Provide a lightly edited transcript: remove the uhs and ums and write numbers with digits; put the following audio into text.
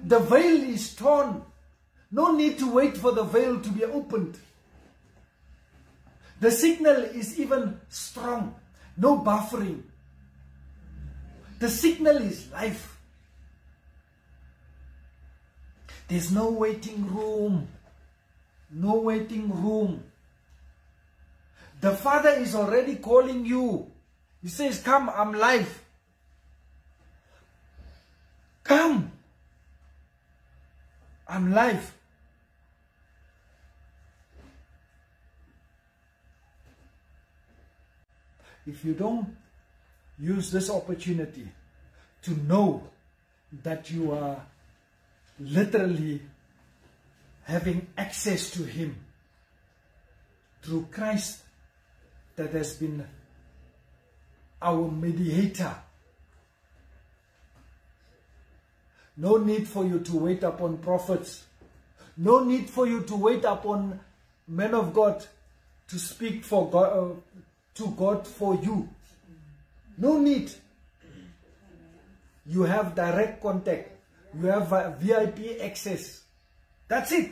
The veil is torn. No need to wait for the veil to be opened. The signal is even strong. No buffering. The signal is life. There's no waiting room. No waiting room. The Father is already calling you. He says, come, I'm live. Come. I'm live. If you don't use this opportunity to know that you are literally having access to Him through Christ that has been our mediator. No need for you to wait upon prophets. No need for you to wait upon men of God to speak for God, to God for you. No need. You have direct contact. You have VIP access. That's it.